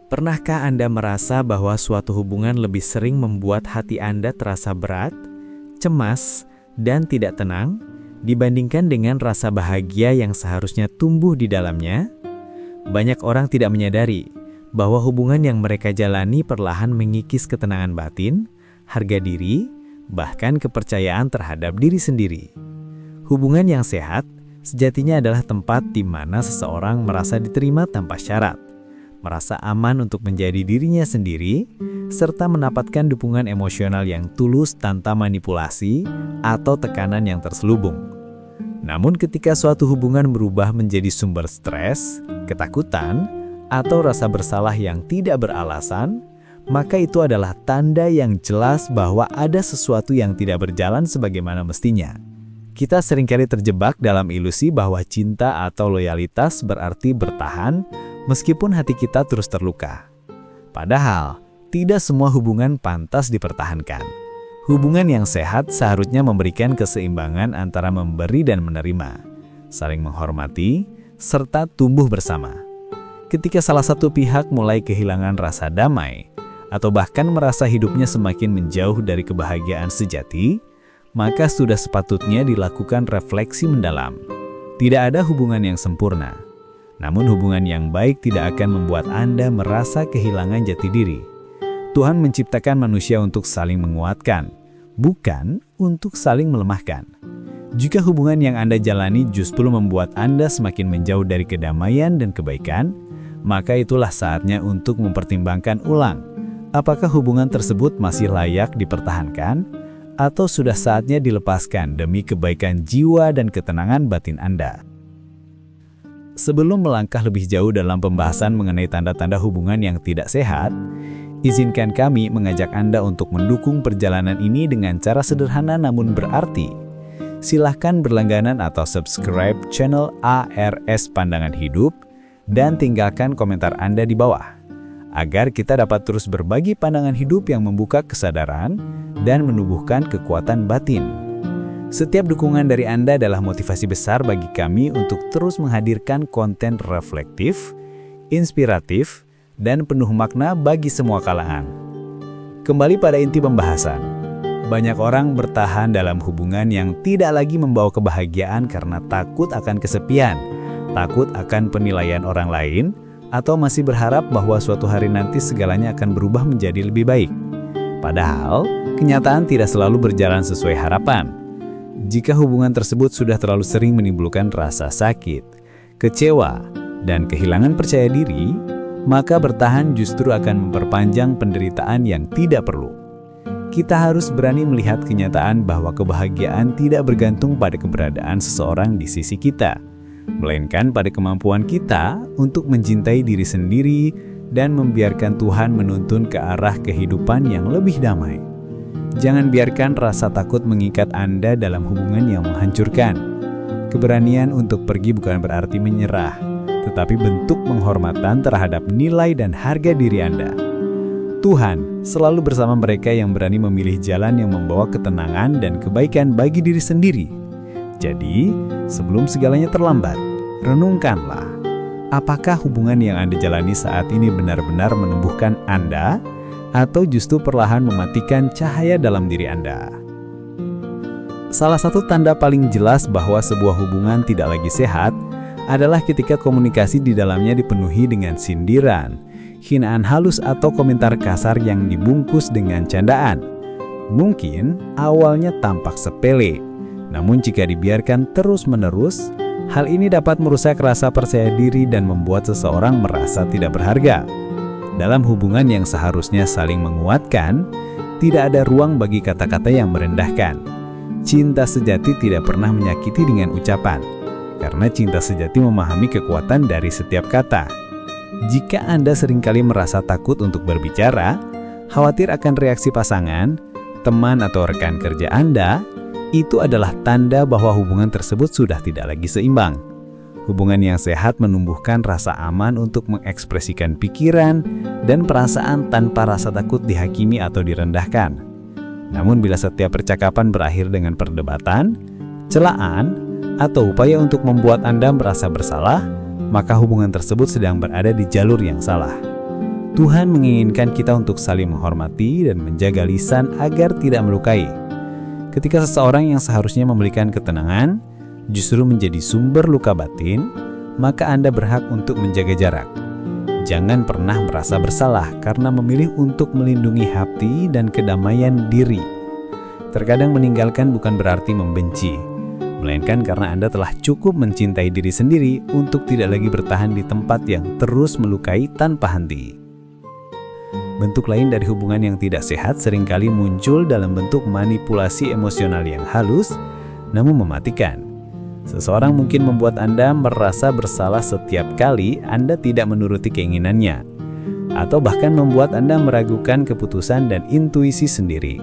Pernahkah Anda merasa bahwa suatu hubungan lebih sering membuat hati Anda terasa berat, cemas, dan tidak tenang dibandingkan dengan rasa bahagia yang seharusnya tumbuh di dalamnya? Banyak orang tidak menyadari bahwa hubungan yang mereka jalani perlahan mengikis ketenangan batin, harga diri, bahkan kepercayaan terhadap diri sendiri. Hubungan yang sehat sejatinya adalah tempat di mana seseorang merasa diterima tanpa syarat, merasa aman untuk menjadi dirinya sendiri, serta mendapatkan dukungan emosional yang tulus tanpa manipulasi atau tekanan yang terselubung. Namun ketika suatu hubungan berubah menjadi sumber stres, ketakutan, atau rasa bersalah yang tidak beralasan, maka itu adalah tanda yang jelas bahwa ada sesuatu yang tidak berjalan sebagaimana mestinya. Kita seringkali terjebak dalam ilusi bahwa cinta atau loyalitas berarti bertahan meskipun hati kita terus terluka. Padahal, tidak semua hubungan pantas dipertahankan. Hubungan yang sehat seharusnya memberikan keseimbangan antara memberi dan menerima, saling menghormati, serta tumbuh bersama. Ketika salah satu pihak mulai kehilangan rasa damai, atau bahkan merasa hidupnya semakin menjauh dari kebahagiaan sejati, maka sudah sepatutnya dilakukan refleksi mendalam. Tidak ada hubungan yang sempurna, namun hubungan yang baik tidak akan membuat Anda merasa kehilangan jati diri. Tuhan menciptakan manusia untuk saling menguatkan, bukan untuk saling melemahkan. Jika hubungan yang Anda jalani justru membuat Anda semakin menjauh dari kedamaian dan kebaikan, maka itulah saatnya untuk mempertimbangkan ulang, apakah hubungan tersebut masih layak dipertahankan, atau sudah saatnya dilepaskan demi kebaikan jiwa dan ketenangan batin Anda. Sebelum melangkah lebih jauh dalam pembahasan mengenai tanda-tanda hubungan yang tidak sehat, izinkan kami mengajak Anda untuk mendukung perjalanan ini dengan cara sederhana namun berarti. Silahkan berlangganan atau subscribe channel ARS Pandangan Hidup dan tinggalkan komentar Anda di bawah, agar kita dapat terus berbagi pandangan hidup yang membuka kesadaran dan menumbuhkan kekuatan batin. Setiap dukungan dari Anda adalah motivasi besar bagi kami untuk terus menghadirkan konten reflektif, inspiratif, dan penuh makna bagi semua kalangan. Kembali pada inti pembahasan, banyak orang bertahan dalam hubungan yang tidak lagi membawa kebahagiaan karena takut akan kesepian, takut akan penilaian orang lain, atau masih berharap bahwa suatu hari nanti segalanya akan berubah menjadi lebih baik. Padahal, kenyataan tidak selalu berjalan sesuai harapan. Jika hubungan tersebut sudah terlalu sering menimbulkan rasa sakit, kecewa, dan kehilangan percaya diri, maka bertahan justru akan memperpanjang penderitaan yang tidak perlu. Kita harus berani melihat kenyataan bahwa kebahagiaan tidak bergantung pada keberadaan seseorang di sisi kita, melainkan pada kemampuan kita untuk mencintai diri sendiri dan membiarkan Tuhan menuntun ke arah kehidupan yang lebih damai. Jangan biarkan rasa takut mengikat Anda dalam hubungan yang menghancurkan. Keberanian untuk pergi bukan berarti menyerah, tetapi bentuk penghormatan terhadap nilai dan harga diri Anda. Tuhan selalu bersama mereka yang berani memilih jalan yang membawa ketenangan dan kebaikan bagi diri sendiri. Jadi, sebelum segalanya terlambat, renungkanlah, apakah hubungan yang Anda jalani saat ini benar-benar menumbuhkan Anda, atau justru perlahan mematikan cahaya dalam diri Anda? Salah satu tanda paling jelas bahwa sebuah hubungan tidak lagi sehat adalah ketika komunikasi di dalamnya dipenuhi dengan sindiran, hinaan halus atau komentar kasar yang dibungkus dengan candaan. Mungkin awalnya tampak sepele, namun jika dibiarkan terus-menerus, hal ini dapat merusak rasa percaya diri dan membuat seseorang merasa tidak berharga. Dalam hubungan yang seharusnya saling menguatkan, tidak ada ruang bagi kata-kata yang merendahkan. Cinta sejati tidak pernah menyakiti dengan ucapan, karena cinta sejati memahami kekuatan dari setiap kata. Jika Anda seringkali merasa takut untuk berbicara, khawatir akan reaksi pasangan, teman atau rekan kerja Anda, itu adalah tanda bahwa hubungan tersebut sudah tidak lagi seimbang. Hubungan yang sehat menumbuhkan rasa aman untuk mengekspresikan pikiran dan perasaan tanpa rasa takut dihakimi atau direndahkan. Namun bila setiap percakapan berakhir dengan perdebatan, celaan, atau upaya untuk membuat Anda merasa bersalah, maka hubungan tersebut sedang berada di jalur yang salah. Tuhan menginginkan kita untuk saling menghormati dan menjaga lisan agar tidak melukai. Ketika seseorang yang seharusnya memberikan ketenangan justru menjadi sumber luka batin, maka Anda berhak untuk menjaga jarak. Jangan pernah merasa bersalah karena memilih untuk melindungi hati dan kedamaian diri. Terkadang meninggalkan bukan berarti membenci, melainkan karena Anda telah cukup mencintai diri sendiri untuk tidak lagi bertahan di tempat yang terus melukai tanpa henti. Bentuk lain dari hubungan yang tidak sehat seringkali muncul dalam bentuk manipulasi emosional yang halus, namun mematikan. Seseorang mungkin membuat Anda merasa bersalah setiap kali Anda tidak menuruti keinginannya, atau bahkan membuat Anda meragukan keputusan dan intuisi sendiri.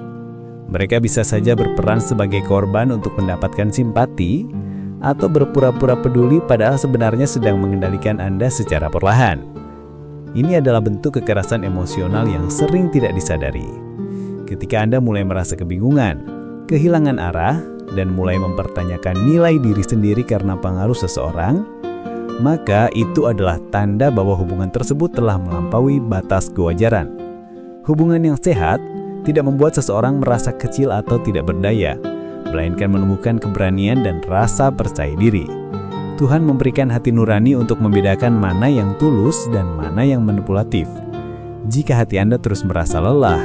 Mereka bisa saja berperan sebagai korban untuk mendapatkan simpati, atau berpura-pura peduli padahal sebenarnya sedang mengendalikan Anda secara perlahan. Ini adalah bentuk kekerasan emosional yang sering tidak disadari. Ketika Anda mulai merasa kebingungan, kehilangan arah, dan mulai mempertanyakan nilai diri sendiri karena pengaruh seseorang, maka itu adalah tanda bahwa hubungan tersebut telah melampaui batas kewajaran. Hubungan yang sehat tidak membuat seseorang merasa kecil atau tidak berdaya, melainkan menumbuhkan keberanian dan rasa percaya diri. Tuhan memberikan hati nurani untuk membedakan mana yang tulus dan mana yang manipulatif. Jika hati Anda terus merasa lelah,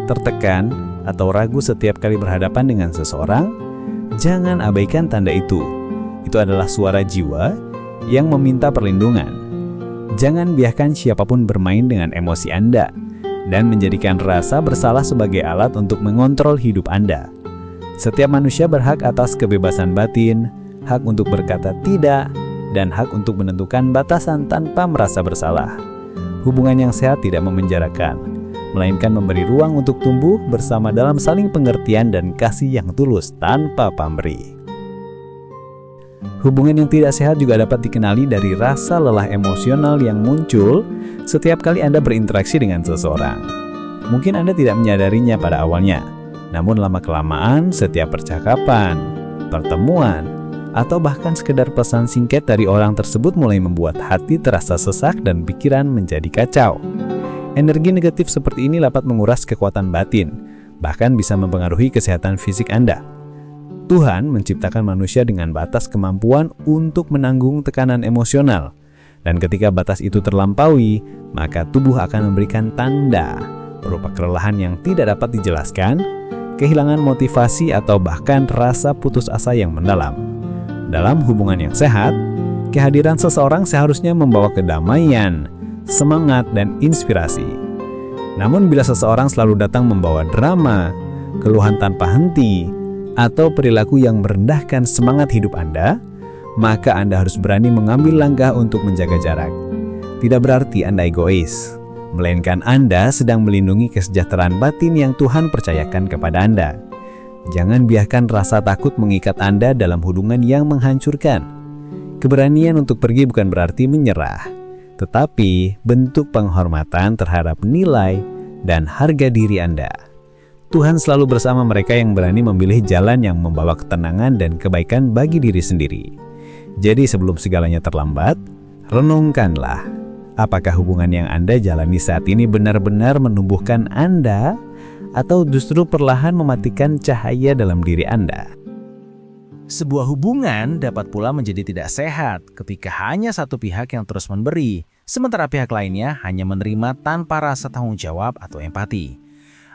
tertekan, atau ragu setiap kali berhadapan dengan seseorang, jangan abaikan tanda itu. Itu adalah suara jiwa yang meminta perlindungan. Jangan biarkan siapapun bermain dengan emosi Anda dan menjadikan rasa bersalah sebagai alat untuk mengontrol hidup Anda. Setiap manusia berhak atas kebebasan batin, hak untuk berkata tidak, dan hak untuk menentukan batasan tanpa merasa bersalah. Hubungan yang sehat tidak memenjarakan, melainkan memberi ruang untuk tumbuh bersama dalam saling pengertian dan kasih yang tulus tanpa pamrih. Hubungan yang tidak sehat juga dapat dikenali dari rasa lelah emosional yang muncul setiap kali Anda berinteraksi dengan seseorang. Mungkin Anda tidak menyadarinya pada awalnya, namun lama-kelamaan setiap percakapan, pertemuan, atau bahkan sekedar pesan singkat dari orang tersebut mulai membuat hati terasa sesak dan pikiran menjadi kacau. Energi negatif seperti ini dapat menguras kekuatan batin, bahkan bisa mempengaruhi kesehatan fisik Anda. Tuhan menciptakan manusia dengan batas kemampuan untuk menanggung tekanan emosional, dan ketika batas itu terlampaui, maka tubuh akan memberikan tanda berupa kelelahan yang tidak dapat dijelaskan, kehilangan motivasi, atau bahkan rasa putus asa yang mendalam. Dalam hubungan yang sehat, kehadiran seseorang seharusnya membawa kedamaian, semangat, dan inspirasi. Namun bila seseorang selalu datang membawa drama, keluhan tanpa henti, atau perilaku yang merendahkan semangat hidup Anda, maka Anda harus berani mengambil langkah untuk menjaga jarak. Tidak berarti Anda egois, melainkan Anda sedang melindungi kesejahteraan batin yang Tuhan percayakan kepada Anda. Jangan biarkan rasa takut mengikat Anda dalam hubungan yang menghancurkan. Keberanian untuk pergi bukan berarti menyerah, tetapi bentuk penghormatan terhadap nilai dan harga diri Anda. Tuhan selalu bersama mereka yang berani memilih jalan yang membawa ketenangan dan kebaikan bagi diri sendiri. Jadi sebelum segalanya terlambat, renungkanlah, apakah hubungan yang Anda jalani saat ini benar-benar menumbuhkan Anda, atau justru perlahan mematikan cahaya dalam diri Anda. Sebuah hubungan dapat pula menjadi tidak sehat ketika hanya satu pihak yang terus memberi, sementara pihak lainnya hanya menerima tanpa rasa tanggung jawab atau empati.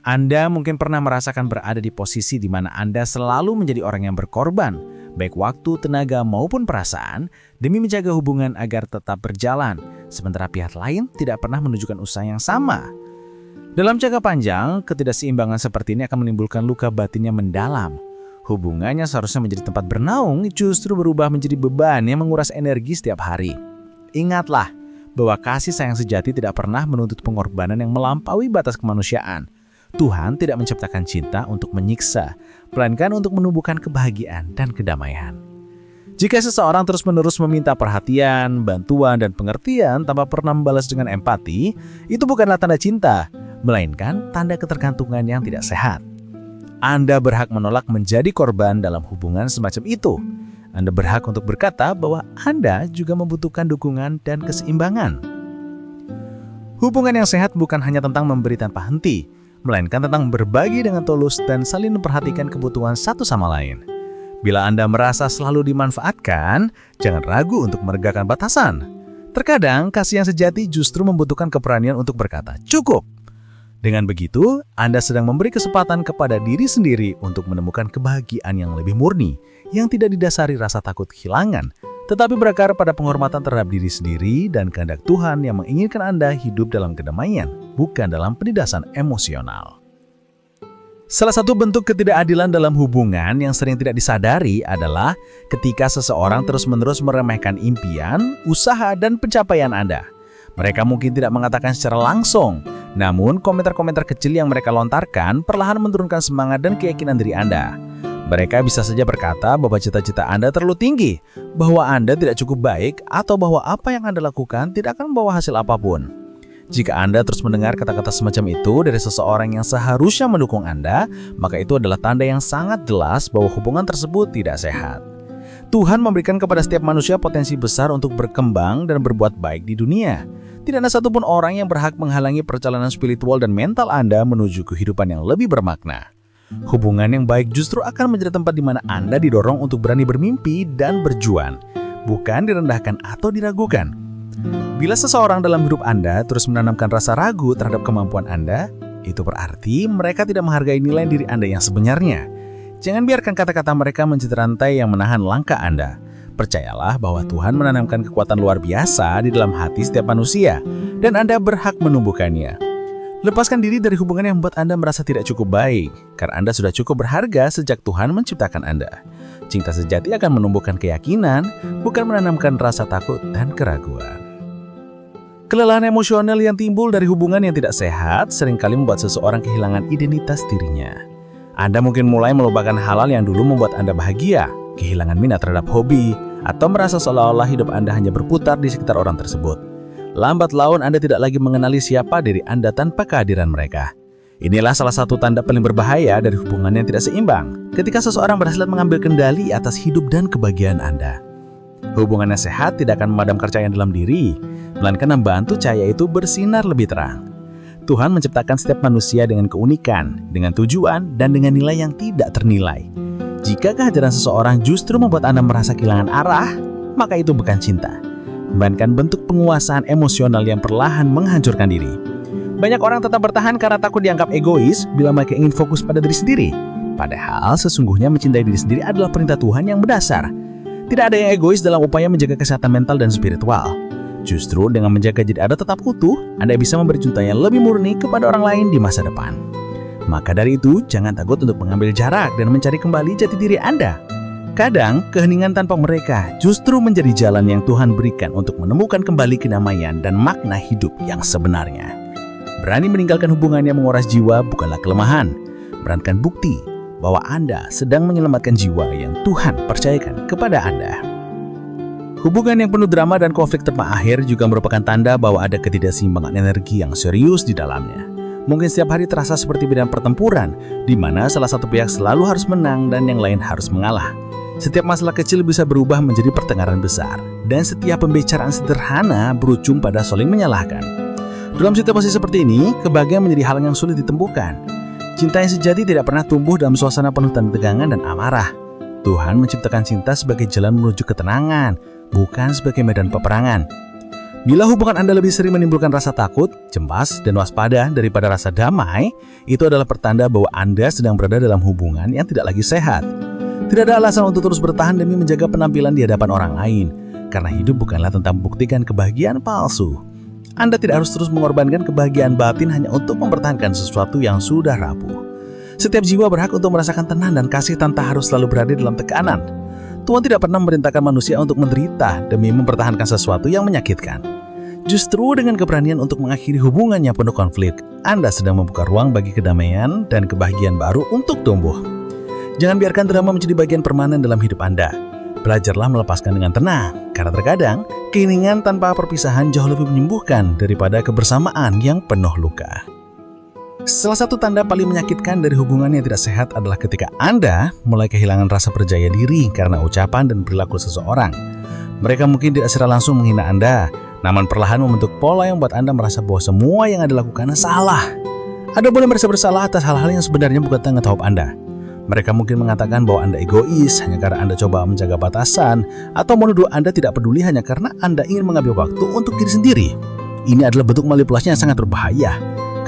Anda mungkin pernah merasakan berada di posisi di mana Anda selalu menjadi orang yang berkorban, baik waktu, tenaga, maupun perasaan, demi menjaga hubungan agar tetap berjalan, sementara pihak lain tidak pernah menunjukkan usaha yang sama. Dalam jangka panjang, ketidakseimbangan seperti ini akan menimbulkan luka batin yang mendalam. Hubungannya seharusnya menjadi tempat bernaung, justru berubah menjadi beban yang menguras energi setiap hari. Ingatlah bahwa kasih sayang sejati tidak pernah menuntut pengorbanan yang melampaui batas kemanusiaan. Tuhan tidak menciptakan cinta untuk menyiksa, melainkan untuk menumbuhkan kebahagiaan dan kedamaian. Jika seseorang terus-menerus meminta perhatian, bantuan, dan pengertian tanpa pernah membalas dengan empati, itu bukanlah tanda cinta, melainkan tanda ketergantungan yang tidak sehat. Anda berhak menolak menjadi korban dalam hubungan semacam itu. Anda berhak untuk berkata bahwa Anda juga membutuhkan dukungan dan keseimbangan. Hubungan yang sehat bukan hanya tentang memberi tanpa henti, melainkan tentang berbagi dengan tulus dan saling memperhatikan kebutuhan satu sama lain. Bila Anda merasa selalu dimanfaatkan, jangan ragu untuk meregakkan batasan. Terkadang, kasih yang sejati justru membutuhkan keberanian untuk berkata, "Cukup." Dengan begitu, Anda sedang memberi kesempatan kepada diri sendiri untuk menemukan kebahagiaan yang lebih murni, yang tidak didasari rasa takut kehilangan, tetapi berakar pada penghormatan terhadap diri sendiri dan kehendak Tuhan yang menginginkan Anda hidup dalam kedamaian, bukan dalam penindasan emosional. Salah satu bentuk ketidakadilan dalam hubungan yang sering tidak disadari adalah ketika seseorang terus-menerus meremehkan impian, usaha, dan pencapaian Anda. Mereka mungkin tidak mengatakan secara langsung, namun komentar-komentar kecil yang mereka lontarkan perlahan menurunkan semangat dan keyakinan diri Anda. Mereka bisa saja berkata bahwa cita-cita Anda terlalu tinggi, bahwa Anda tidak cukup baik, atau bahwa apa yang Anda lakukan tidak akan membawa hasil apapun. Jika Anda terus mendengar kata-kata semacam itu dari seseorang yang seharusnya mendukung Anda, maka itu adalah tanda yang sangat jelas bahwa hubungan tersebut tidak sehat. Tuhan memberikan kepada setiap manusia potensi besar untuk berkembang dan berbuat baik di dunia. Tidak ada satupun orang yang berhak menghalangi perjalanan spiritual dan mental Anda menuju kehidupan yang lebih bermakna. Hubungan yang baik justru akan menjadi tempat di mana Anda didorong untuk berani bermimpi dan berjuang, bukan direndahkan atau diragukan. Bila seseorang dalam hidup Anda terus menanamkan rasa ragu terhadap kemampuan Anda, itu berarti mereka tidak menghargai nilai diri Anda yang sebenarnya. Jangan biarkan kata-kata mereka menjadi rantai yang menahan langkah Anda. Percayalah bahwa Tuhan menanamkan kekuatan luar biasa di dalam hati setiap manusia, dan Anda berhak menumbuhkannya. Lepaskan diri dari hubungan yang membuat Anda merasa tidak cukup baik, karena Anda sudah cukup berharga sejak Tuhan menciptakan Anda. Cinta sejati akan menumbuhkan keyakinan, bukan menanamkan rasa takut dan keraguan. Kelelahan emosional yang timbul dari hubungan yang tidak sehat seringkali membuat seseorang kehilangan identitas dirinya. Anda mungkin mulai melupakan hal-hal yang dulu membuat Anda bahagia, kehilangan minat terhadap hobi, atau merasa seolah-olah hidup Anda hanya berputar di sekitar orang tersebut. Lambat laun Anda tidak lagi mengenali siapa diri Anda tanpa kehadiran mereka. Inilah salah satu tanda paling berbahaya dari hubungan yang tidak seimbang, ketika seseorang berhasil mengambil kendali atas hidup dan kebahagiaan Anda. Hubungan yang sehat tidak akan memadamkan cahaya dalam diri, melainkan membantu cahaya itu bersinar lebih terang. Tuhan menciptakan setiap manusia dengan keunikan, dengan tujuan, dan dengan nilai yang tidak ternilai. Jika kehadiran seseorang justru membuat Anda merasa kehilangan arah, maka itu bukan cinta, melainkan bentuk penguasaan emosional yang perlahan menghancurkan diri. Banyak orang tetap bertahan karena takut dianggap egois bila mereka ingin fokus pada diri sendiri. Padahal sesungguhnya mencintai diri sendiri adalah perintah Tuhan yang mendasar. Tidak ada yang egois dalam upaya menjaga kesehatan mental dan spiritual. Justru dengan menjaga diri Anda tetap utuh, Anda bisa memberi cinta yang lebih murni kepada orang lain di masa depan. Maka dari itu, jangan takut untuk mengambil jarak dan mencari kembali jati diri Anda. Kadang, keheningan tanpa mereka justru menjadi jalan yang Tuhan berikan untuk menemukan kembali kedamaian dan makna hidup yang sebenarnya. Berani meninggalkan hubungan yang menguras jiwa bukanlah kelemahan, melainkan bukti bahwa Anda sedang menyelamatkan jiwa yang Tuhan percayakan kepada Anda. Hubungan yang penuh drama dan konflik tanpa akhir juga merupakan tanda bahwa ada ketidakseimbangan energi yang serius di dalamnya. Mungkin setiap hari terasa seperti medan pertempuran, di mana salah satu pihak selalu harus menang dan yang lain harus mengalah. Setiap masalah kecil bisa berubah menjadi pertengkaran besar, dan setiap pembicaraan sederhana berujung pada saling menyalahkan. Dalam situasi seperti ini, kebahagiaan menjadi hal yang sulit ditemukan. Cinta yang sejati tidak pernah tumbuh dalam suasana penuh tegangan dan amarah. Tuhan menciptakan cinta sebagai jalan menuju ketenangan, bukan sebagai medan peperangan. Bila hubungan Anda lebih sering menimbulkan rasa takut, cemas, dan waspada daripada rasa damai, itu adalah pertanda bahwa Anda sedang berada dalam hubungan yang tidak lagi sehat. Tidak ada alasan untuk terus bertahan demi menjaga penampilan di hadapan orang lain, karena hidup bukanlah tentang membuktikan kebahagiaan palsu. Anda tidak harus terus mengorbankan kebahagiaan batin hanya untuk mempertahankan sesuatu yang sudah rapuh. Setiap jiwa berhak untuk merasakan tenang dan kasih tanpa harus selalu berada dalam tekanan. Tuhan tidak pernah memerintahkan manusia untuk menderita demi mempertahankan sesuatu yang menyakitkan. Justru dengan keberanian untuk mengakhiri hubungan yang penuh konflik, Anda sedang membuka ruang bagi kedamaian dan kebahagiaan baru untuk tumbuh. Jangan biarkan drama menjadi bagian permanen dalam hidup Anda. Belajarlah melepaskan dengan tenang, karena terkadang keheningan tanpa perpisahan jauh lebih menyembuhkan daripada kebersamaan yang penuh luka. Salah satu tanda paling menyakitkan dari hubungan yang tidak sehat adalah ketika Anda mulai kehilangan rasa percaya diri karena ucapan dan perilaku seseorang. Mereka mungkin tidak secara langsung menghina Anda, namun perlahan membentuk pola yang membuat Anda merasa bahwa semua yang Anda lakukan salah. Anda boleh merasa bersalah atas hal-hal yang sebenarnya bukan tanggung jawab Anda. Mereka mungkin mengatakan bahwa Anda egois hanya karena Anda coba menjaga batasan, atau menuduh Anda tidak peduli hanya karena Anda ingin mengambil waktu untuk diri sendiri. Ini adalah bentuk manipulasi yang sangat berbahaya,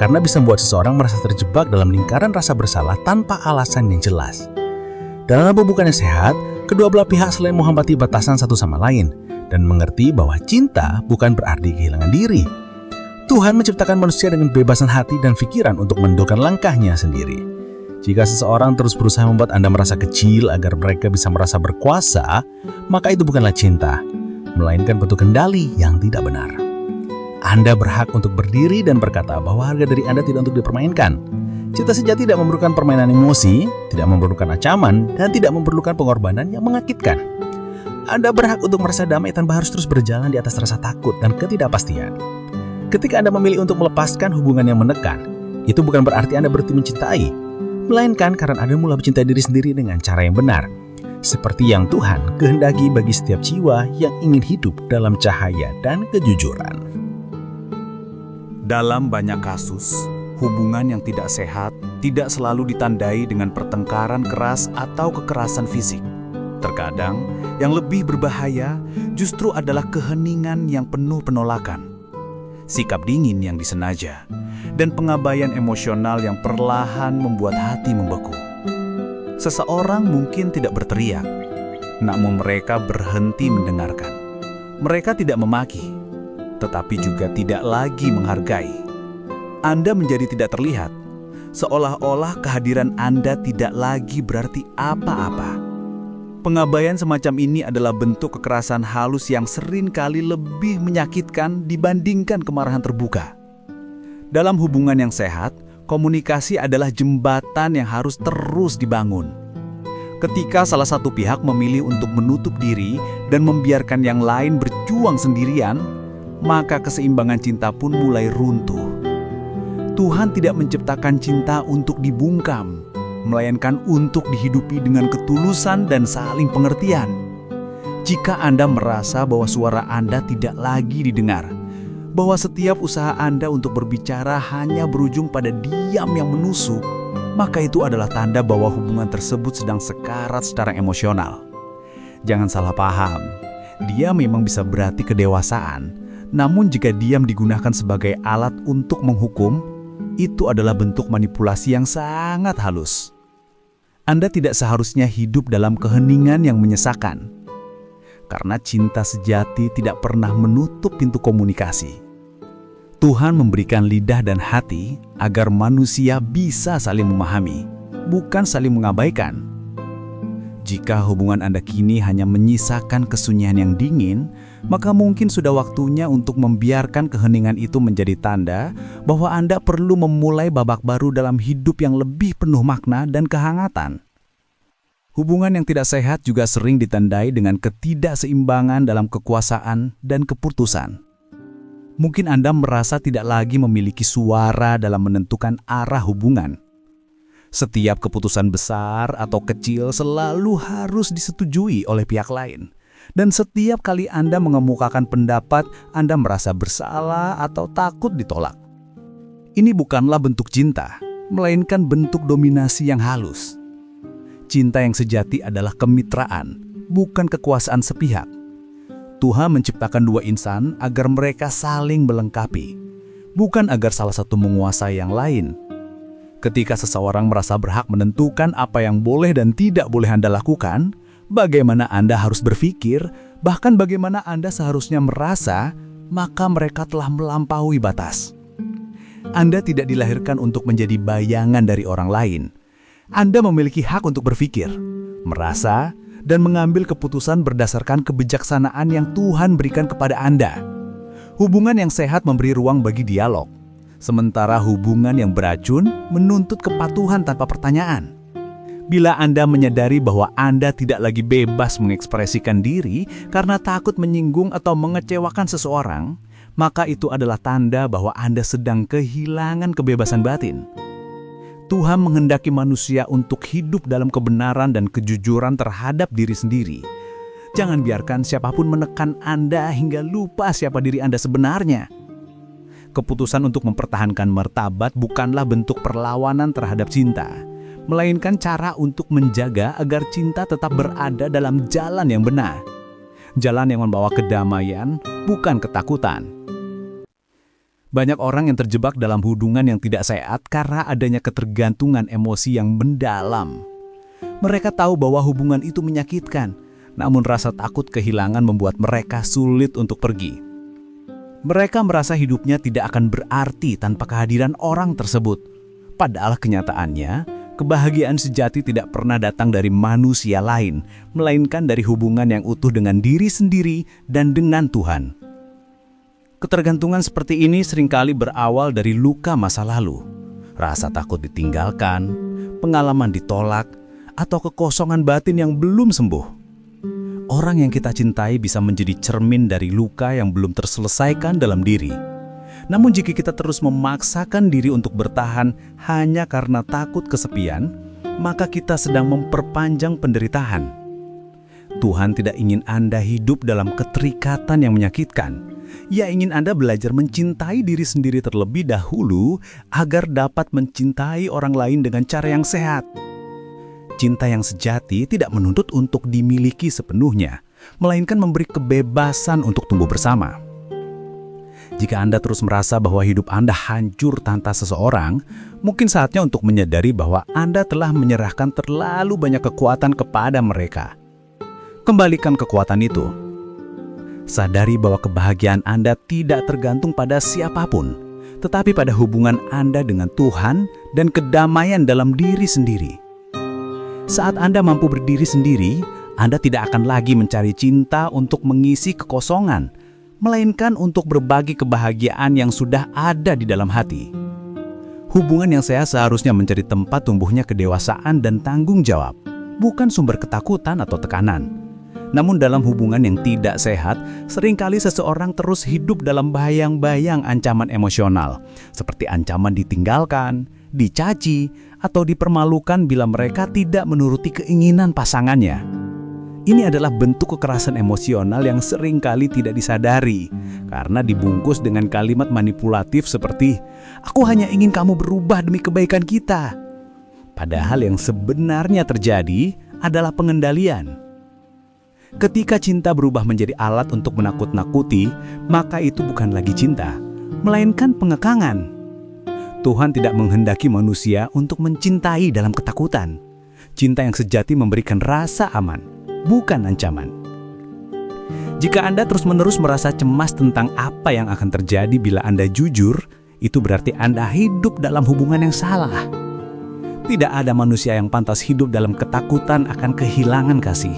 karena bisa membuat seseorang merasa terjebak dalam lingkaran rasa bersalah tanpa alasan yang jelas. Dalam hubungan yang sehat, kedua belah pihak selain menghormati batasan satu sama lain, dan mengerti bahwa cinta bukan berarti kehilangan diri. Tuhan menciptakan manusia dengan bebasan hati dan pikiran untuk menentukan langkahnya sendiri. Jika seseorang terus berusaha membuat Anda merasa kecil agar mereka bisa merasa berkuasa, maka itu bukanlah cinta, melainkan bentuk kendali yang tidak benar. Anda berhak untuk berdiri dan berkata bahwa harga diri Anda tidak untuk dipermainkan. Cinta sejati tidak memerlukan permainan emosi, tidak memerlukan ancaman, dan tidak memerlukan pengorbanan yang menyakitkan. Anda berhak untuk merasa damai tanpa harus terus berjalan di atas rasa takut dan ketidakpastian. Ketika Anda memilih untuk melepaskan hubungan yang menekan, itu bukan berarti Anda berhenti mencintai, melainkan karena Anda mulai mencintai diri sendiri dengan cara yang benar, seperti yang Tuhan kehendaki bagi setiap jiwa yang ingin hidup dalam cahaya dan kejujuran. Dalam banyak kasus, hubungan yang tidak sehat tidak selalu ditandai dengan pertengkaran keras atau kekerasan fisik. Terkadang, yang lebih berbahaya justru adalah keheningan yang penuh penolakan, sikap dingin yang disengaja, dan pengabaian emosional yang perlahan membuat hati membeku. Seseorang mungkin tidak berteriak, namun mereka berhenti mendengarkan. Mereka tidak memaki, tetapi juga tidak lagi menghargai. Anda menjadi tidak terlihat, seolah-olah kehadiran Anda tidak lagi berarti apa-apa. Pengabaian semacam ini adalah bentuk kekerasan halus yang sering kali lebih menyakitkan dibandingkan kemarahan terbuka. Dalam hubungan yang sehat, komunikasi adalah jembatan yang harus terus dibangun. Ketika salah satu pihak memilih untuk menutup diri dan membiarkan yang lain berjuang sendirian, maka keseimbangan cinta pun mulai runtuh. Tuhan tidak menciptakan cinta untuk dibungkam, melainkan untuk dihidupi dengan ketulusan dan saling pengertian. Jika Anda merasa bahwa suara Anda tidak lagi didengar, bahwa setiap usaha Anda untuk berbicara hanya berujung pada diam yang menusuk, maka itu adalah tanda bahwa hubungan tersebut sedang sekarat secara emosional. Jangan salah paham, diam memang bisa berarti kedewasaan, namun jika diam digunakan sebagai alat untuk menghukum, itu adalah bentuk manipulasi yang sangat halus. Anda tidak seharusnya hidup dalam keheningan yang menyesakan, karena cinta sejati tidak pernah menutup pintu komunikasi. Tuhan memberikan lidah dan hati agar manusia bisa saling memahami, bukan saling mengabaikan. Jika hubungan Anda kini hanya menyisakan kesunyian yang dingin, maka mungkin sudah waktunya untuk membiarkan keheningan itu menjadi tanda bahwa Anda perlu memulai babak baru dalam hidup yang lebih penuh makna dan kehangatan. Hubungan yang tidak sehat juga sering ditandai dengan ketidakseimbangan dalam kekuasaan dan keputusan. Mungkin Anda merasa tidak lagi memiliki suara dalam menentukan arah hubungan. Setiap keputusan besar atau kecil selalu harus disetujui oleh pihak lain. Dan setiap kali Anda mengemukakan pendapat, Anda merasa bersalah atau takut ditolak. Ini bukanlah bentuk cinta, melainkan bentuk dominasi yang halus. Cinta yang sejati adalah kemitraan, bukan kekuasaan sepihak. Tuhan menciptakan dua insan agar mereka saling melengkapi, bukan agar salah satu menguasai yang lain. Ketika seseorang merasa berhak menentukan apa yang boleh dan tidak boleh Anda lakukan, bagaimana Anda harus berpikir, bahkan bagaimana Anda seharusnya merasa, maka mereka telah melampaui batas. Anda tidak dilahirkan untuk menjadi bayangan dari orang lain. Anda memiliki hak untuk berpikir, merasa, dan mengambil keputusan berdasarkan kebijaksanaan yang Tuhan berikan kepada Anda. Hubungan yang sehat memberi ruang bagi dialog, sementara hubungan yang beracun menuntut kepatuhan tanpa pertanyaan. Bila Anda menyadari bahwa Anda tidak lagi bebas mengekspresikan diri karena takut menyinggung atau mengecewakan seseorang, maka itu adalah tanda bahwa Anda sedang kehilangan kebebasan batin. Tuhan menghendaki manusia untuk hidup dalam kebenaran dan kejujuran terhadap diri sendiri. Jangan biarkan siapapun menekan Anda hingga lupa siapa diri Anda sebenarnya. Keputusan untuk mempertahankan martabat bukanlah bentuk perlawanan terhadap cinta, melainkan cara untuk menjaga agar cinta tetap berada dalam jalan yang benar. Jalan yang membawa kedamaian, bukan ketakutan. Banyak orang yang terjebak dalam hubungan yang tidak sehat karena adanya ketergantungan emosi yang mendalam. Mereka tahu bahwa hubungan itu menyakitkan, namun rasa takut kehilangan membuat mereka sulit untuk pergi. Mereka merasa hidupnya tidak akan berarti tanpa kehadiran orang tersebut. Padahal kenyataannya, kebahagiaan sejati tidak pernah datang dari manusia lain, melainkan dari hubungan yang utuh dengan diri sendiri dan dengan Tuhan. Ketergantungan seperti ini seringkali berawal dari luka masa lalu, rasa takut ditinggalkan, pengalaman ditolak, atau kekosongan batin yang belum sembuh. Orang yang kita cintai bisa menjadi cermin dari luka yang belum terselesaikan dalam diri. Namun jika kita terus memaksakan diri untuk bertahan hanya karena takut kesepian, maka kita sedang memperpanjang penderitaan. Tuhan tidak ingin Anda hidup dalam keterikatan yang menyakitkan. Ia ingin Anda belajar mencintai diri sendiri terlebih dahulu agar dapat mencintai orang lain dengan cara yang sehat. Cinta yang sejati tidak menuntut untuk dimiliki sepenuhnya, melainkan memberi kebebasan untuk tumbuh bersama. Jika Anda terus merasa bahwa hidup Anda hancur tanpa seseorang, mungkin saatnya untuk menyadari bahwa Anda telah menyerahkan terlalu banyak kekuatan kepada mereka. Kembalikan kekuatan itu. Sadari bahwa kebahagiaan Anda tidak tergantung pada siapapun, tetapi pada hubungan Anda dengan Tuhan dan kedamaian dalam diri sendiri. Saat Anda mampu berdiri sendiri, Anda tidak akan lagi mencari cinta untuk mengisi kekosongan, melainkan untuk berbagi kebahagiaan yang sudah ada di dalam hati. Hubungan yang sehat seharusnya menjadi tempat tumbuhnya kedewasaan dan tanggung jawab, bukan sumber ketakutan atau tekanan. Namun dalam hubungan yang tidak sehat, seringkali seseorang terus hidup dalam bayang-bayang ancaman emosional, seperti ancaman ditinggalkan, dicaci, atau dipermalukan bila mereka tidak menuruti keinginan pasangannya. Ini adalah bentuk kekerasan emosional yang seringkali tidak disadari karena dibungkus dengan kalimat manipulatif seperti, "Aku hanya ingin kamu berubah demi kebaikan kita." Padahal yang sebenarnya terjadi adalah pengendalian. Ketika cinta berubah menjadi alat untuk menakut-nakuti, maka itu bukan lagi cinta, melainkan pengekangan. Tuhan tidak menghendaki manusia untuk mencintai dalam ketakutan. Cinta yang sejati memberikan rasa aman, bukan ancaman. Jika Anda terus-menerus merasa cemas tentang apa yang akan terjadi bila Anda jujur, itu berarti Anda hidup dalam hubungan yang salah. Tidak ada manusia yang pantas hidup dalam ketakutan akan kehilangan kasih.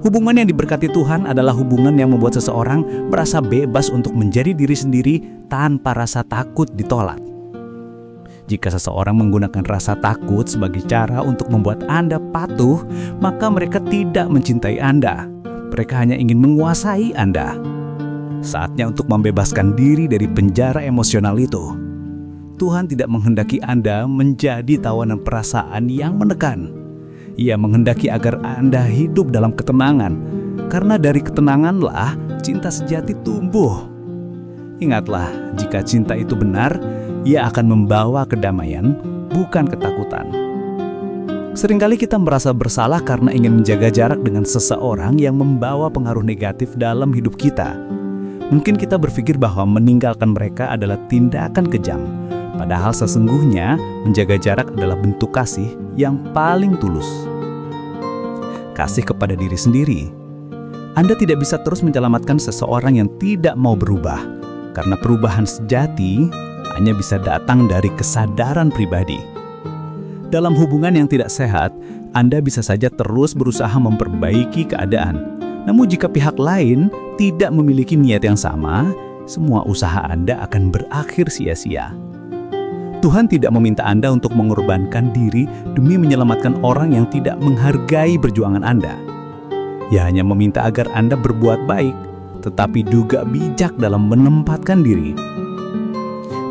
Hubungan yang diberkati Tuhan adalah hubungan yang membuat seseorang merasa bebas untuk menjadi diri sendiri tanpa rasa takut ditolak. Jika seseorang menggunakan rasa takut sebagai cara untuk membuat Anda patuh, maka mereka tidak mencintai Anda. Mereka hanya ingin menguasai Anda. Saatnya untuk membebaskan diri dari penjara emosional itu. Tuhan tidak menghendaki Anda menjadi tawanan perasaan yang menekan. Ia menghendaki agar Anda hidup dalam ketenangan, karena dari ketenanganlah cinta sejati tumbuh. Ingatlah, jika cinta itu benar, ia akan membawa kedamaian, bukan ketakutan. Seringkali kita merasa bersalah karena ingin menjaga jarak dengan seseorang yang membawa pengaruh negatif dalam hidup kita. Mungkin kita berpikir bahwa meninggalkan mereka adalah tindakan kejam, padahal sesungguhnya menjaga jarak adalah bentuk kasih yang paling tulus. Kasih kepada diri sendiri. Anda tidak bisa terus menyelamatkan seseorang yang tidak mau berubah, karena perubahan sejati hanya bisa datang dari kesadaran pribadi. Dalam hubungan yang tidak sehat, Anda bisa saja terus berusaha memperbaiki keadaan. Namun jika pihak lain tidak memiliki niat yang sama, semua usaha Anda akan berakhir sia-sia. Tuhan tidak meminta Anda untuk mengorbankan diri demi menyelamatkan orang yang tidak menghargai perjuangan Anda. Ia hanya meminta agar Anda berbuat baik, tetapi juga bijak dalam menempatkan diri.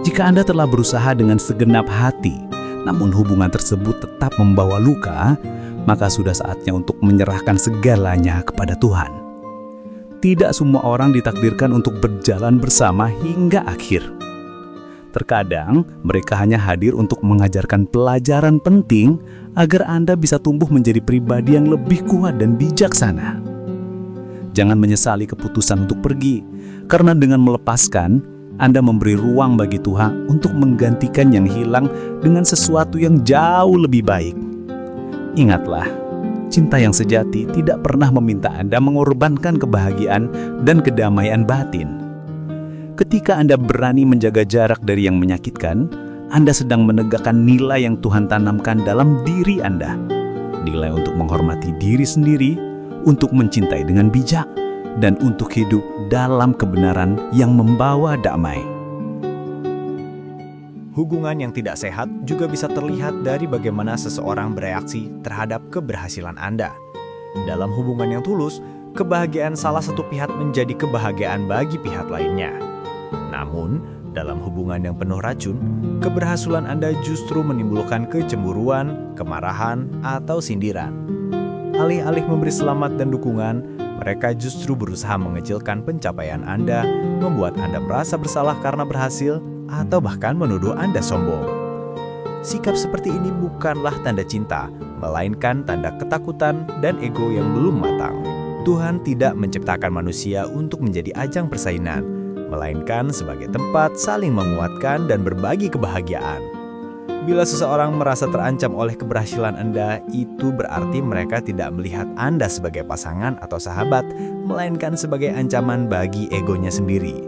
Jika Anda telah berusaha dengan segenap hati, namun hubungan tersebut tetap membawa luka, maka sudah saatnya untuk menyerahkan segalanya kepada Tuhan. Tidak semua orang ditakdirkan untuk berjalan bersama hingga akhir. Terkadang mereka hanya hadir untuk mengajarkan pelajaran penting agar Anda bisa tumbuh menjadi pribadi yang lebih kuat dan bijaksana. Jangan menyesali keputusan untuk pergi, karena dengan melepaskan, Anda memberi ruang bagi Tuhan untuk menggantikan yang hilang dengan sesuatu yang jauh lebih baik. Ingatlah, cinta yang sejati tidak pernah meminta Anda mengorbankan kebahagiaan dan kedamaian batin. Ketika Anda berani menjaga jarak dari yang menyakitkan, Anda sedang menegakkan nilai yang Tuhan tanamkan dalam diri Anda. Nilai untuk menghormati diri sendiri, untuk mencintai dengan bijak, dan untuk hidup dalam kebenaran yang membawa damai. Hubungan yang tidak sehat juga bisa terlihat dari bagaimana seseorang bereaksi terhadap keberhasilan Anda. Dalam hubungan yang tulus, kebahagiaan salah satu pihak menjadi kebahagiaan bagi pihak lainnya. Namun, dalam hubungan yang penuh racun, keberhasilan Anda justru menimbulkan kecemburuan, kemarahan, atau sindiran. Alih-alih memberi selamat dan dukungan, mereka justru berusaha mengecilkan pencapaian Anda, membuat Anda merasa bersalah karena berhasil, atau bahkan menuduh Anda sombong. Sikap seperti ini bukanlah tanda cinta, melainkan tanda ketakutan dan ego yang belum matang. Tuhan tidak menciptakan manusia untuk menjadi ajang persaingan, melainkan sebagai tempat saling menguatkan dan berbagi kebahagiaan. Bila seseorang merasa terancam oleh keberhasilan Anda, itu berarti mereka tidak melihat Anda sebagai pasangan atau sahabat, melainkan sebagai ancaman bagi egonya sendiri.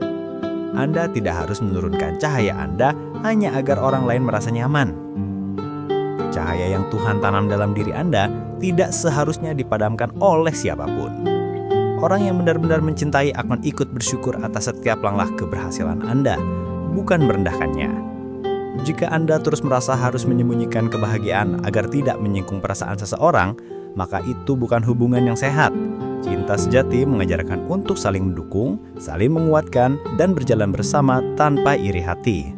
Anda tidak harus menurunkan cahaya Anda hanya agar orang lain merasa nyaman. Cahaya yang Tuhan tanam dalam diri Anda tidak seharusnya dipadamkan oleh siapapun. Orang yang benar-benar mencintai akan ikut bersyukur atas setiap langkah keberhasilan Anda, bukan merendahkannya. Jika Anda terus merasa harus menyembunyikan kebahagiaan agar tidak menyinggung perasaan seseorang, maka itu bukan hubungan yang sehat. Cinta sejati mengajarkan untuk saling mendukung, saling menguatkan, dan berjalan bersama tanpa iri hati.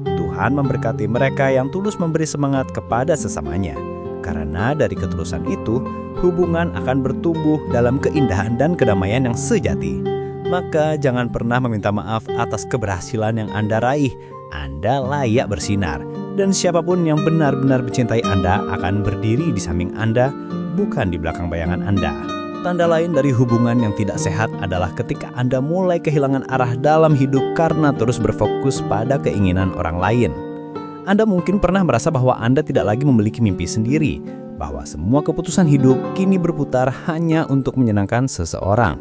Tuhan memberkati mereka yang tulus memberi semangat kepada sesamanya. Karena dari ketulusan itu, hubungan akan bertumbuh dalam keindahan dan kedamaian yang sejati. Maka jangan pernah meminta maaf atas keberhasilan yang Anda raih. Anda layak bersinar, dan siapapun yang benar-benar mencintai Anda akan berdiri di samping Anda, bukan di belakang bayangan Anda. Tanda lain dari hubungan yang tidak sehat adalah ketika Anda mulai kehilangan arah dalam hidup karena terus berfokus pada keinginan orang lain. Anda mungkin pernah merasa bahwa Anda tidak lagi memiliki mimpi sendiri, bahwa semua keputusan hidup kini berputar hanya untuk menyenangkan seseorang.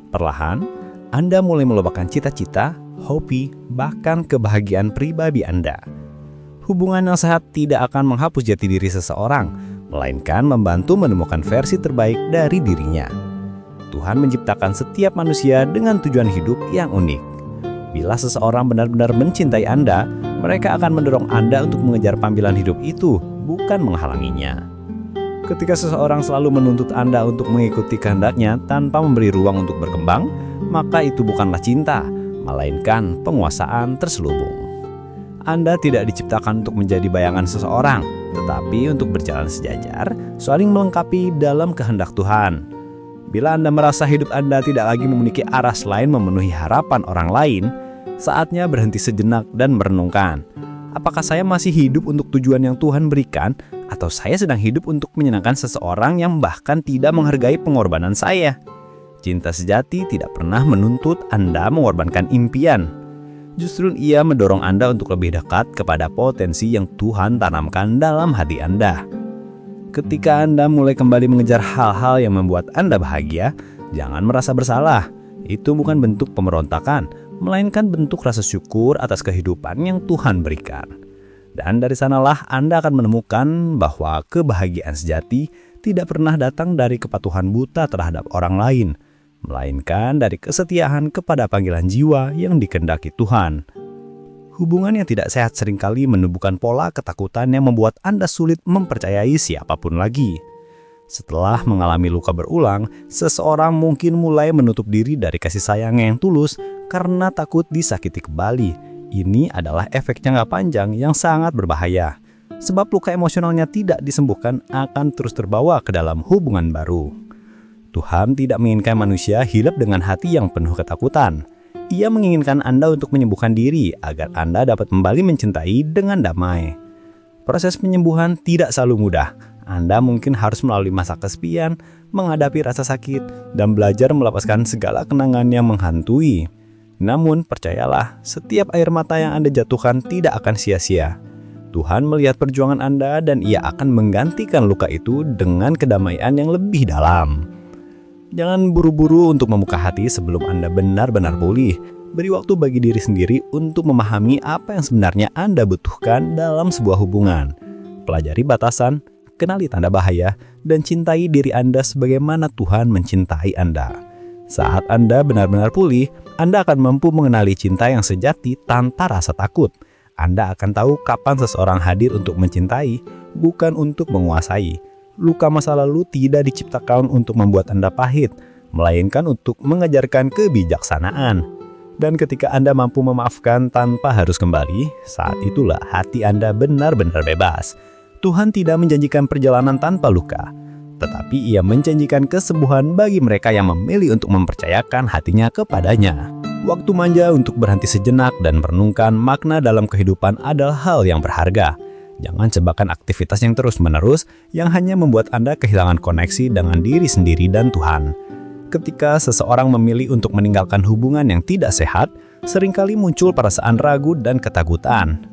Perlahan, Anda mulai melupakan cita-cita, hobi, bahkan kebahagiaan pribadi Anda. Hubungan yang sehat tidak akan menghapus jati diri seseorang, melainkan membantu menemukan versi terbaik dari dirinya. Tuhan menciptakan setiap manusia dengan tujuan hidup yang unik. Bila seseorang benar-benar mencintai Anda, mereka akan mendorong Anda untuk mengejar panggilan hidup itu, bukan menghalanginya. Ketika seseorang selalu menuntut Anda untuk mengikuti kehendaknya tanpa memberi ruang untuk berkembang, maka itu bukanlah cinta, melainkan penguasaan terselubung. Anda tidak diciptakan untuk menjadi bayangan seseorang, tetapi untuk berjalan sejajar, saling melengkapi dalam kehendak Tuhan. Bila Anda merasa hidup Anda tidak lagi memiliki arah selain memenuhi harapan orang lain, saatnya berhenti sejenak dan merenungkan. Apakah saya masih hidup untuk tujuan yang Tuhan berikan, atau saya sedang hidup untuk menyenangkan seseorang yang bahkan tidak menghargai pengorbanan saya? Cinta sejati tidak pernah menuntut Anda mengorbankan impian. Justru ia mendorong Anda untuk lebih dekat kepada potensi yang Tuhan tanamkan dalam hati Anda. Ketika Anda mulai kembali mengejar hal-hal yang membuat Anda bahagia, jangan merasa bersalah. Itu bukan bentuk pemberontakan, melainkan bentuk rasa syukur atas kehidupan yang Tuhan berikan. Dan dari sanalah Anda akan menemukan bahwa kebahagiaan sejati tidak pernah datang dari kepatuhan buta terhadap orang lain, melainkan dari kesetiaan kepada panggilan jiwa yang dikehendaki Tuhan. Hubungan yang tidak sehat seringkali menumbuhkan pola ketakutan yang membuat Anda sulit mempercayai siapapun lagi. Setelah mengalami luka berulang, seseorang mungkin mulai menutup diri dari kasih sayang yang tulus karena takut disakiti kembali. Ini adalah efek jangka panjang yang sangat berbahaya. Sebab luka emosionalnya tidak disembuhkan akan terus terbawa ke dalam hubungan baru. Tuhan tidak menginginkan manusia hidup dengan hati yang penuh ketakutan. Ia menginginkan Anda untuk menyembuhkan diri agar Anda dapat kembali mencintai dengan damai. Proses penyembuhan tidak selalu mudah. Anda mungkin harus melalui masa kesepian, menghadapi rasa sakit, dan belajar melepaskan segala kenangan yang menghantui. Namun, percayalah, setiap air mata yang Anda jatuhkan tidak akan sia-sia. Tuhan melihat perjuangan Anda dan Ia akan menggantikan luka itu dengan kedamaian yang lebih dalam. Jangan buru-buru untuk membuka hati sebelum Anda benar-benar pulih. Beri waktu bagi diri sendiri untuk memahami apa yang sebenarnya Anda butuhkan dalam sebuah hubungan. Pelajari batasan, kenali tanda bahaya, dan cintai diri Anda sebagaimana Tuhan mencintai Anda. Saat Anda benar-benar pulih, Anda akan mampu mengenali cinta yang sejati tanpa rasa takut. Anda akan tahu kapan seseorang hadir untuk mencintai, bukan untuk menguasai. Luka masa lalu tidak diciptakan untuk membuat Anda pahit, melainkan untuk mengajarkan kebijaksanaan. Dan ketika Anda mampu memaafkan tanpa harus kembali, saat itulah hati Anda benar-benar bebas. Tuhan tidak menjanjikan perjalanan tanpa luka, tetapi Ia menjanjikan kesembuhan bagi mereka yang memilih untuk mempercayakan hatinya kepadanya. Waktu manja untuk berhenti sejenak dan merenungkan makna dalam kehidupan adalah hal yang berharga. Jangan sebakan aktivitas yang terus-menerus yang hanya membuat Anda kehilangan koneksi dengan diri sendiri dan Tuhan. Ketika seseorang memilih untuk meninggalkan hubungan yang tidak sehat, seringkali muncul perasaan ragu dan ketakutan.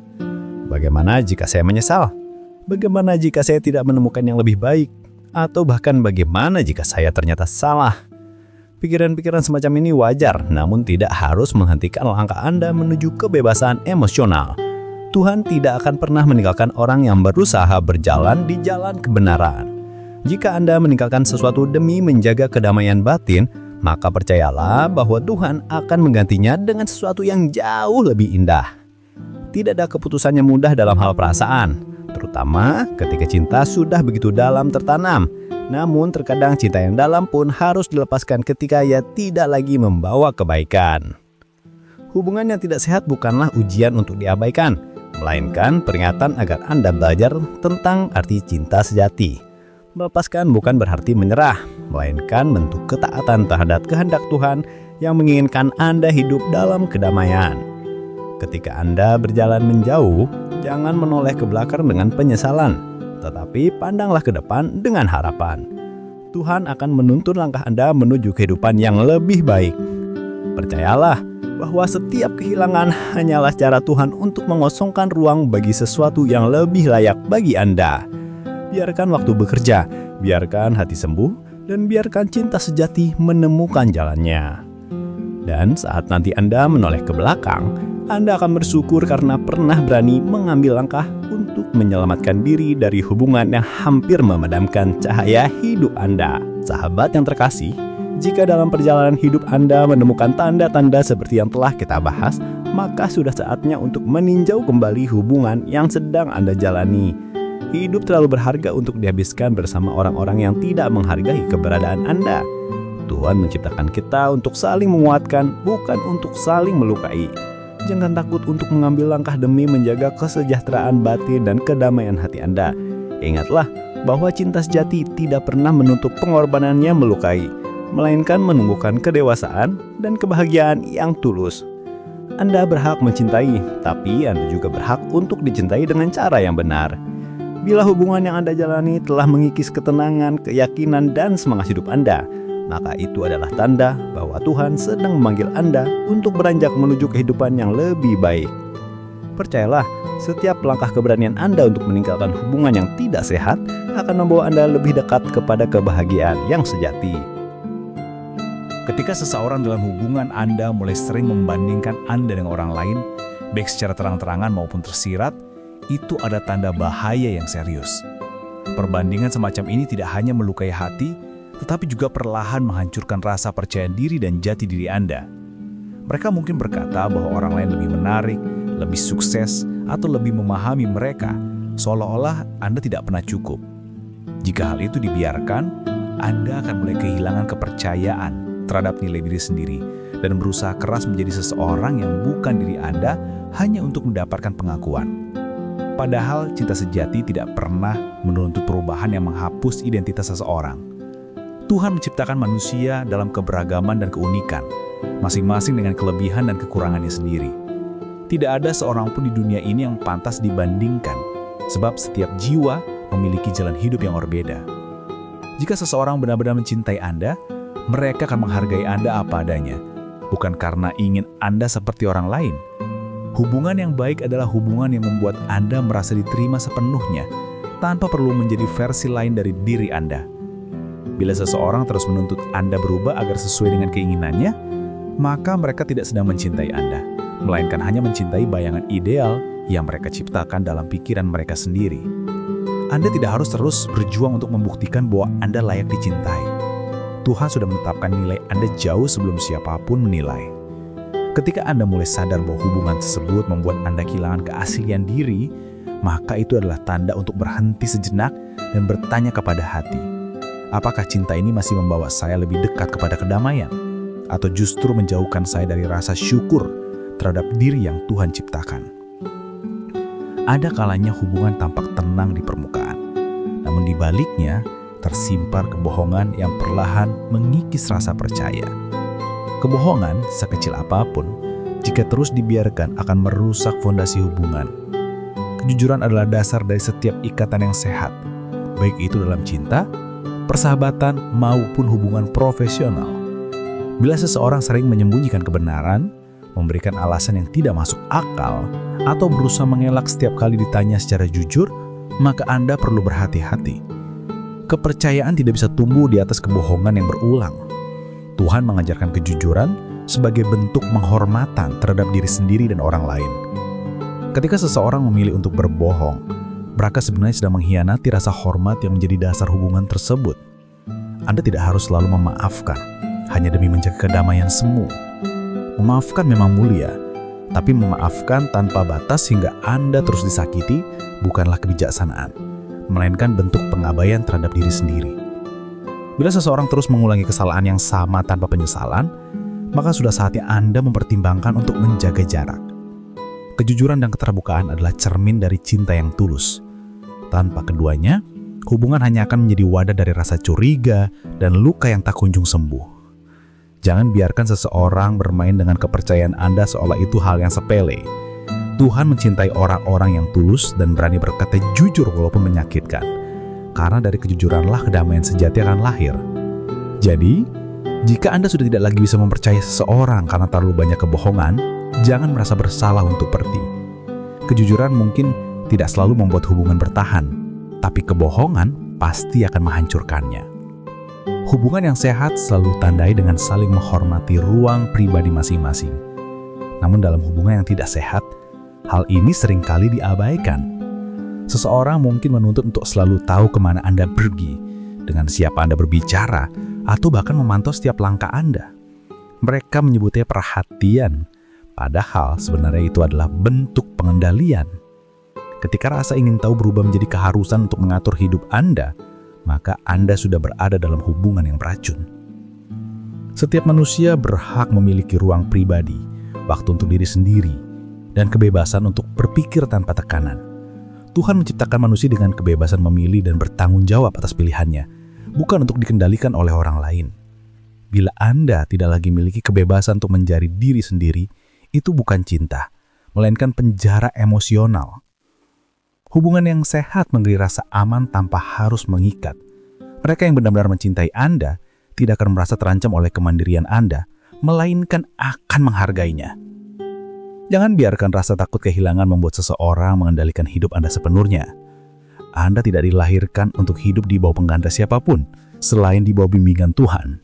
Bagaimana jika saya menyesal? Bagaimana jika saya tidak menemukan yang lebih baik? Atau bahkan bagaimana jika saya ternyata salah? Pikiran-pikiran semacam ini wajar, namun tidak harus menghentikan langkah Anda menuju kebebasan emosional. Tuhan tidak akan pernah meninggalkan orang yang berusaha berjalan di jalan kebenaran. Jika Anda meninggalkan sesuatu demi menjaga kedamaian batin, maka percayalah bahwa Tuhan akan menggantinya dengan sesuatu yang jauh lebih indah. Tidak ada keputusan yang mudah dalam hal perasaan, terutama ketika cinta sudah begitu dalam tertanam. Namun terkadang cinta yang dalam pun harus dilepaskan ketika ia tidak lagi membawa kebaikan. Hubungan yang tidak sehat bukanlah ujian untuk diabaikan, melainkan peringatan agar Anda belajar tentang arti cinta sejati. Melepaskan bukan berarti menyerah, melainkan bentuk ketaatan terhadap kehendak Tuhan yang menginginkan Anda hidup dalam kedamaian. Ketika Anda berjalan menjauh, jangan menoleh ke belakang dengan penyesalan, tetapi pandanglah ke depan dengan harapan. Tuhan akan menuntun langkah Anda menuju kehidupan yang lebih baik. Percayalah bahwa setiap kehilangan hanyalah cara Tuhan untuk mengosongkan ruang bagi sesuatu yang lebih layak bagi Anda. Biarkan waktu bekerja, biarkan hati sembuh, dan biarkan cinta sejati menemukan jalannya. Dan saat nanti Anda menoleh ke belakang, Anda akan bersyukur karena pernah berani mengambil langkah untuk menyelamatkan diri dari hubungan yang hampir memadamkan cahaya hidup Anda. Sahabat yang terkasih, jika dalam perjalanan hidup Anda menemukan tanda-tanda seperti yang telah kita bahas, maka sudah saatnya untuk meninjau kembali hubungan yang sedang Anda jalani. Hidup terlalu berharga untuk dihabiskan bersama orang-orang yang tidak menghargai keberadaan Anda. Tuhan menciptakan kita untuk saling menguatkan, bukan untuk saling melukai. Jangan takut untuk mengambil langkah demi menjaga kesejahteraan batin dan kedamaian hati Anda. Ingatlah bahwa cinta sejati tidak pernah menuntut pengorbanannya melukai, melainkan menumbuhkan kedewasaan dan kebahagiaan yang tulus. Anda berhak mencintai, tapi Anda juga berhak untuk dicintai dengan cara yang benar. Bila hubungan yang Anda jalani telah mengikis ketenangan, keyakinan, dan semangat hidup Anda, maka itu adalah tanda bahwa Tuhan sedang memanggil Anda untuk beranjak menuju kehidupan yang lebih baik. Percayalah, setiap langkah keberanian Anda untuk meninggalkan hubungan yang tidak sehat akan membawa Anda lebih dekat kepada kebahagiaan yang sejati. Ketika seseorang dalam hubungan Anda mulai sering membandingkan Anda dengan orang lain, baik secara terang-terangan maupun tersirat, itu ada tanda bahaya yang serius. Perbandingan semacam ini tidak hanya melukai hati, tetapi juga perlahan menghancurkan rasa percaya diri dan jati diri Anda. Mereka mungkin berkata bahwa orang lain lebih menarik, lebih sukses, atau lebih memahami mereka, seolah-olah Anda tidak pernah cukup. Jika hal itu dibiarkan, Anda akan mulai kehilangan kepercayaan terhadap nilai diri sendiri dan berusaha keras menjadi seseorang yang bukan diri Anda hanya untuk mendapatkan pengakuan. Padahal cinta sejati tidak pernah menuntut perubahan yang menghapus identitas seseorang. Tuhan menciptakan manusia dalam keberagaman dan keunikan, masing-masing dengan kelebihan dan kekurangannya sendiri. Tidak ada seorang pun di dunia ini yang pantas dibandingkan, sebab setiap jiwa memiliki jalan hidup yang berbeda. Jika seseorang benar-benar mencintai Anda, mereka akan menghargai Anda apa adanya, bukan karena ingin Anda seperti orang lain. Hubungan yang baik adalah hubungan yang membuat Anda merasa diterima sepenuhnya, tanpa perlu menjadi versi lain dari diri Anda. Bila seseorang terus menuntut Anda berubah agar sesuai dengan keinginannya, maka mereka tidak sedang mencintai Anda, melainkan hanya mencintai bayangan ideal yang mereka ciptakan dalam pikiran mereka sendiri. Anda tidak harus terus berjuang untuk membuktikan bahwa Anda layak dicintai. Tuhan sudah menetapkan nilai Anda jauh sebelum siapapun menilai. Ketika Anda mulai sadar bahwa hubungan tersebut membuat Anda kehilangan keaslian diri, maka itu adalah tanda untuk berhenti sejenak dan bertanya kepada hati. Apakah cinta ini masih membawa saya lebih dekat kepada kedamaian? Atau justru menjauhkan saya dari rasa syukur terhadap diri yang Tuhan ciptakan? Ada kalanya hubungan tampak tenang di permukaan, namun di baliknya tersimpar kebohongan yang perlahan mengikis rasa percaya. Kebohongan, sekecil apapun, jika terus dibiarkan akan merusak fondasi hubungan. Kejujuran adalah dasar dari setiap ikatan yang sehat, baik itu dalam cinta, persahabatan, maupun hubungan profesional. Bila seseorang sering menyembunyikan kebenaran, memberikan alasan yang tidak masuk akal, atau berusaha mengelak setiap kali ditanya secara jujur, maka Anda perlu berhati-hati. Kepercayaan tidak bisa tumbuh di atas kebohongan yang berulang. Tuhan mengajarkan kejujuran sebagai bentuk penghormatan terhadap diri sendiri dan orang lain. Ketika seseorang memilih untuk berbohong, mereka sebenarnya sedang mengkhianati rasa hormat yang menjadi dasar hubungan tersebut. Anda tidak harus selalu memaafkan, hanya demi menjaga kedamaian semu. Memaafkan memang mulia, tapi memaafkan tanpa batas hingga Anda terus disakiti bukanlah kebijaksanaan, melainkan bentuk pengabaian terhadap diri sendiri. Bila seseorang terus mengulangi kesalahan yang sama tanpa penyesalan, maka sudah saatnya Anda mempertimbangkan untuk menjaga jarak. Kejujuran dan keterbukaan adalah cermin dari cinta yang tulus. Tanpa keduanya, hubungan hanya akan menjadi wadah dari rasa curiga dan luka yang tak kunjung sembuh. Jangan biarkan seseorang bermain dengan kepercayaan Anda seolah itu hal yang sepele. Tuhan mencintai orang-orang yang tulus dan berani berkata jujur walaupun menyakitkan. Karena dari kejujuranlah kedamaian sejati akan lahir. Jadi, jika Anda sudah tidak lagi bisa mempercayai seseorang karena terlalu banyak kebohongan, jangan merasa bersalah untuk pergi. Kejujuran mungkin tidak selalu membuat hubungan bertahan, tapi kebohongan pasti akan menghancurkannya. Hubungan yang sehat selalu tandai dengan saling menghormati ruang pribadi masing-masing. Namun dalam hubungan yang tidak sehat, hal ini seringkali diabaikan. Seseorang mungkin menuntut untuk selalu tahu kemana Anda pergi, dengan siapa Anda berbicara, atau bahkan memantau setiap langkah Anda. Mereka menyebutnya perhatian, padahal sebenarnya itu adalah bentuk pengendalian. Ketika rasa ingin tahu berubah menjadi keharusan untuk mengatur hidup Anda, maka Anda sudah berada dalam hubungan yang beracun. Setiap manusia berhak memiliki ruang pribadi, waktu untuk diri sendiri, dan kebebasan untuk berpikir tanpa tekanan. Tuhan menciptakan manusia dengan kebebasan memilih dan bertanggung jawab atas pilihannya, bukan untuk dikendalikan oleh orang lain. Bila Anda tidak lagi memiliki kebebasan untuk mencari diri sendiri, itu bukan cinta, melainkan penjara emosional. Hubungan yang sehat memberi rasa aman tanpa harus mengikat. Mereka yang benar-benar mencintai Anda tidak akan merasa terancam oleh kemandirian Anda, melainkan akan menghargainya. Jangan biarkan rasa takut kehilangan membuat seseorang mengendalikan hidup Anda sepenuhnya. Anda tidak dilahirkan untuk hidup di bawah pengganda siapapun, selain di bawah bimbingan Tuhan.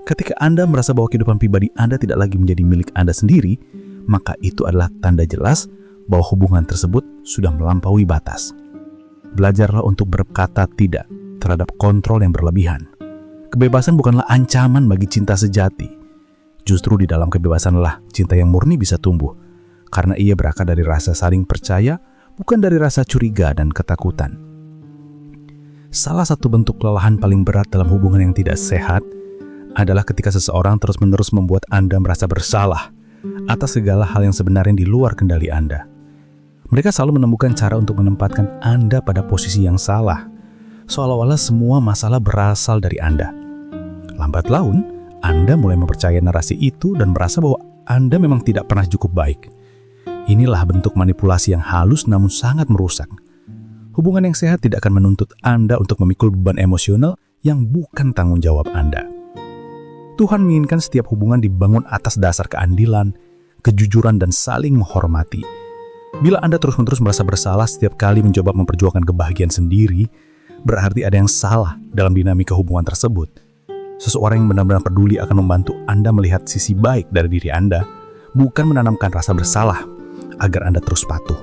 Ketika Anda merasa bahwa kehidupan pribadi Anda tidak lagi menjadi milik Anda sendiri, maka itu adalah tanda jelas bahwa hubungan tersebut sudah melampaui batas. Belajarlah untuk berkata tidak terhadap kontrol yang berlebihan. Kebebasan bukanlah ancaman bagi cinta sejati. Justru di dalam kebebasanlah cinta yang murni bisa tumbuh, karena ia berakar dari rasa saling percaya, bukan dari rasa curiga dan ketakutan. Salah satu bentuk kelelahan paling berat dalam hubungan yang tidak sehat adalah ketika seseorang terus-menerus membuat Anda merasa bersalah atas segala hal yang sebenarnya di luar kendali Anda. Mereka selalu menemukan cara untuk menempatkan Anda pada posisi yang salah, seolah-olah semua masalah berasal dari Anda. Lambat laun, Anda mulai mempercayai narasi itu dan merasa bahwa Anda memang tidak pernah cukup baik. Inilah bentuk manipulasi yang halus namun sangat merusak. Hubungan yang sehat tidak akan menuntut Anda untuk memikul beban emosional yang bukan tanggung jawab Anda. Tuhan menginginkan setiap hubungan dibangun atas dasar keadilan, kejujuran, dan saling menghormati. Bila Anda terus-menerus merasa bersalah setiap kali mencoba memperjuangkan kebahagiaan sendiri, berarti ada yang salah dalam dinamika hubungan tersebut. Seseorang yang benar-benar peduli akan membantu Anda melihat sisi baik dari diri Anda, bukan menanamkan rasa bersalah agar Anda terus patuh.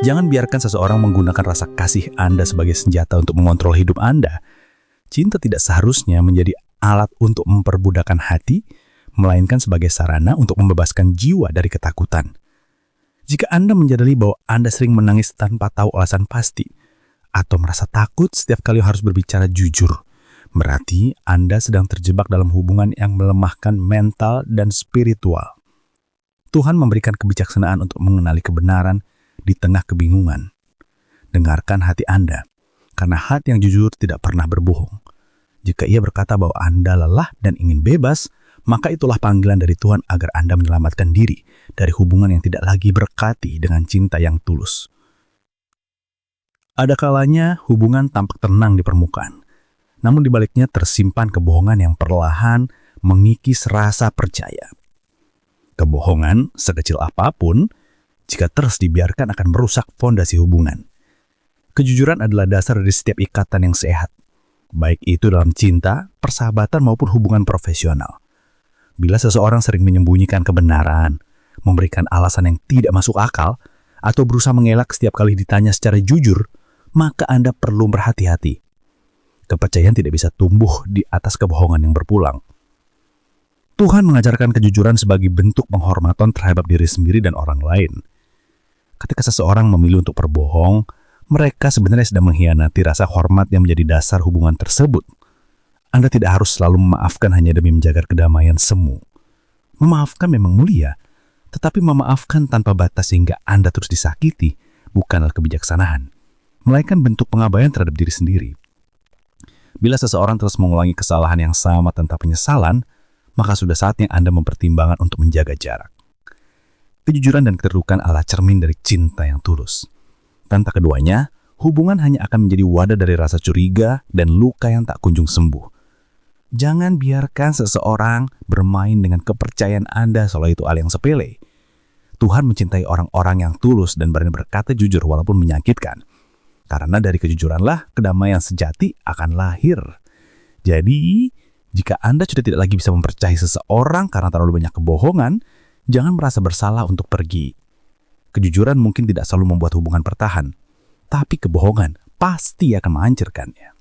Jangan biarkan seseorang menggunakan rasa kasih Anda sebagai senjata untuk mengontrol hidup Anda. Cinta tidak seharusnya menjadi alat untuk memperbudakkan hati, melainkan sebagai sarana untuk membebaskan jiwa dari ketakutan. Jika Anda menyadari bahwa Anda sering menangis tanpa tahu alasan pasti, atau merasa takut setiap kali harus berbicara jujur, berarti Anda sedang terjebak dalam hubungan yang melemahkan mental dan spiritual. Tuhan memberikan kebijaksanaan untuk mengenali kebenaran di tengah kebingungan. Dengarkan hati Anda, karena hati yang jujur tidak pernah berbohong. Jika ia berkata bahwa Anda lelah dan ingin bebas, maka itulah panggilan dari Tuhan agar Anda menyelamatkan diri dari hubungan yang tidak lagi berkati dengan cinta yang tulus. Ada kalanya hubungan tampak tenang di permukaan, namun di baliknya tersimpan kebohongan yang perlahan mengikis rasa percaya. Kebohongan, sekecil apapun, jika terus dibiarkan akan merusak fondasi hubungan. Kejujuran adalah dasar dari setiap ikatan yang sehat, baik itu dalam cinta, persahabatan maupun hubungan profesional. Bila seseorang sering menyembunyikan kebenaran, memberikan alasan yang tidak masuk akal, atau berusaha mengelak setiap kali ditanya secara jujur, maka Anda perlu berhati-hati. Kepercayaan tidak bisa tumbuh di atas kebohongan yang berpulang. Tuhan mengajarkan kejujuran sebagai bentuk penghormatan terhadap diri sendiri dan orang lain. Ketika seseorang memilih untuk berbohong, mereka sebenarnya sedang mengkhianati rasa hormat yang menjadi dasar hubungan tersebut. Anda tidak harus selalu memaafkan hanya demi menjaga kedamaian semu. Memaafkan memang mulia, tetapi memaafkan tanpa batas sehingga Anda terus disakiti bukanlah kebijaksanaan, melainkan bentuk pengabaian terhadap diri sendiri. Bila seseorang terus mengulangi kesalahan yang sama tanpa penyesalan, maka sudah saatnya Anda mempertimbangkan untuk menjaga jarak. Kejujuran dan keterbukaan adalah cermin dari cinta yang tulus. Tanpa keduanya, hubungan hanya akan menjadi wadah dari rasa curiga dan luka yang tak kunjung sembuh. Jangan biarkan seseorang bermain dengan kepercayaan Anda seolah itu hal yang sepele. Tuhan mencintai orang-orang yang tulus dan berani berkata jujur walaupun menyakitkan. Karena dari kejujuranlah kedamaian sejati akan lahir. Jadi, jika Anda sudah tidak lagi bisa mempercayai seseorang karena terlalu banyak kebohongan, jangan merasa bersalah untuk pergi. Kejujuran mungkin tidak selalu membuat hubungan bertahan, tapi kebohongan pasti akan menghancurkannya.